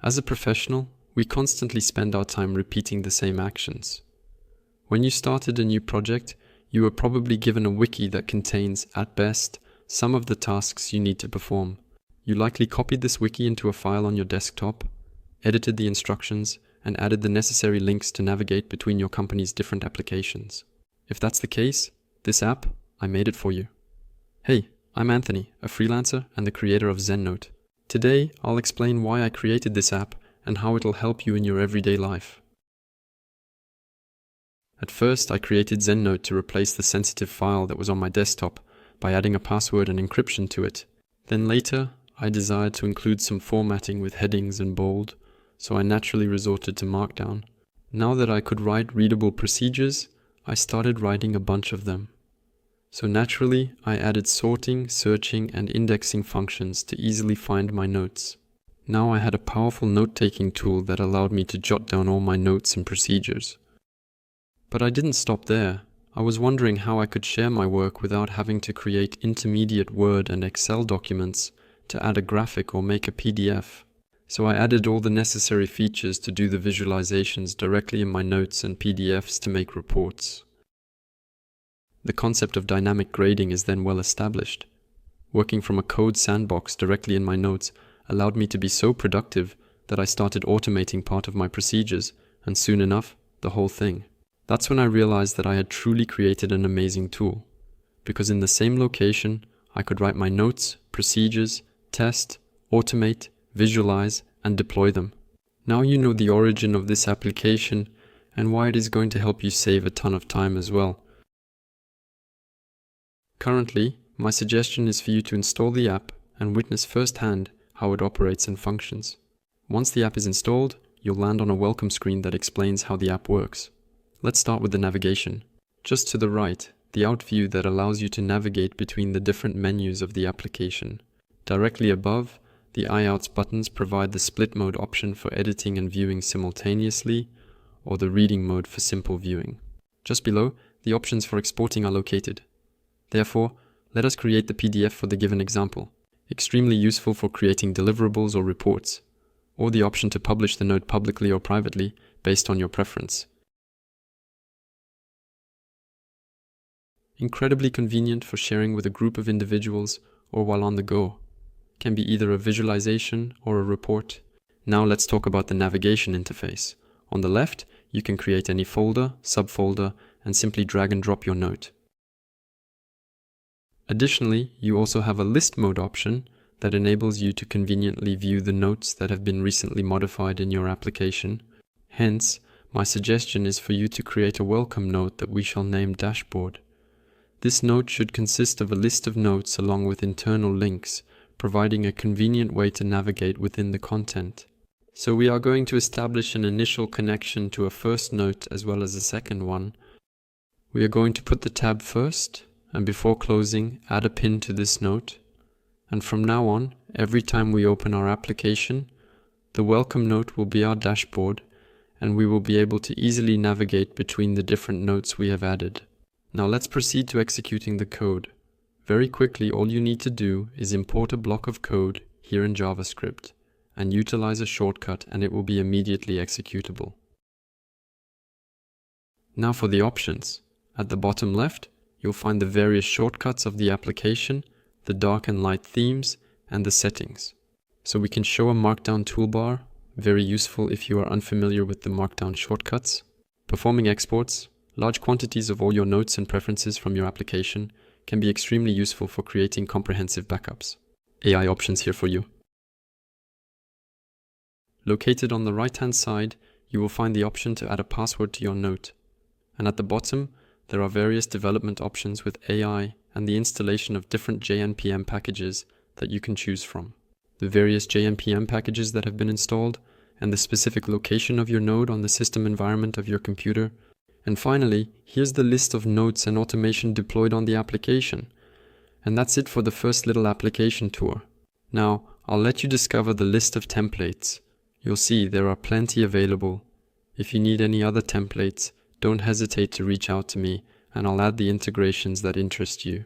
As a professional, we constantly spend our time repeating the same actions. When you started a new project, you were probably given a wiki that contains, at best, some of the tasks you need to perform. You likely copied this wiki into a file on your desktop, edited the instructions, and added the necessary links to navigate between your company's different applications. If that's the case, this app, I made it for you. Hey, I'm Anthony, a freelancer and the creator of Znote. Today, I'll explain why I created this app and how it'll help you in your everyday life. At first, I created Znote to replace the sensitive file that was on my desktop by adding a password and encryption to it. Then later, I desired to include some formatting with headings and bold, so I naturally resorted to Markdown. Now that I could write readable procedures, I started writing a bunch of them. So naturally, I added sorting, searching, and indexing functions to easily find my notes. Now I had a powerful note-taking tool that allowed me to jot down all my notes and procedures. But I didn't stop there. I was wondering how I could share my work without having to create intermediate Word and Excel documents to add a graphic or make a PDF. So I added all the necessary features to do the visualizations directly in my notes and PDFs to make reports. The concept of dynamic grading is then well established. Working from a code sandbox directly in my notes allowed me to be so productive that I started automating part of my procedures, and soon enough, the whole thing. That's when I realized that I had truly created an amazing tool, because in the same location, I could write my notes, procedures, test, automate, visualize, and deploy them. Now you know the origin of this application and why it is going to help you save a ton of time as well. Currently, my suggestion is for you to install the app and witness firsthand how it operates and functions. Once the app is installed, you'll land on a welcome screen that explains how the app works. Let's start with the navigation. Just to the right, the out view that allows you to navigate between the different menus of the application. Directly above, the Eyouts buttons provide the split mode option for editing and viewing simultaneously, or the reading mode for simple viewing. Just below, the options for exporting are located. Therefore, let us create the PDF for the given example. Extremely useful for creating deliverables or reports, or the option to publish the note publicly or privately based on your preference. Incredibly convenient for sharing with a group of individuals or while on the go. Can be either a visualization or a report. Now let's talk about the navigation interface. On the left, you can create any folder, subfolder, and simply drag and drop your note. Additionally, you also have a list mode option that enables you to conveniently view the notes that have been recently modified in your application. Hence, my suggestion is for you to create a welcome note that we shall name Dashboard. This note should consist of a list of notes along with internal links, providing a convenient way to navigate within the content. So we are going to establish an initial connection to a first note as well as a second one. We are going to put the tab first, and before closing, add a pin to this note. And from now on, every time we open our application, the welcome note will be our dashboard, and we will be able to easily navigate between the different notes we have added. Now let's proceed to executing the code. Very quickly, all you need to do is import a block of code here in JavaScript and utilize a shortcut, and it will be immediately executable. Now for the options. At the bottom left, you'll find the various shortcuts of the application, the dark and light themes, and the settings. So we can show a Markdown toolbar, very useful if you are unfamiliar with the Markdown shortcuts. Performing exports. Large quantities of all your notes and preferences from your application can be extremely useful for creating comprehensive backups. AI options here for you. Located on the right-hand side, you will find the option to add a password to your note. And at the bottom, there are various development options with AI and the installation of different JNPM packages that you can choose from. The various JNPM packages that have been installed, and the specific location of your node on the system environment of your computer. And finally, here's the list of notes and automation deployed on the application. And that's it for the first little application tour. Now, I'll let you discover the list of templates. You'll see there are plenty available. If you need any other templates, don't hesitate to reach out to me, and I'll add the integrations that interest you.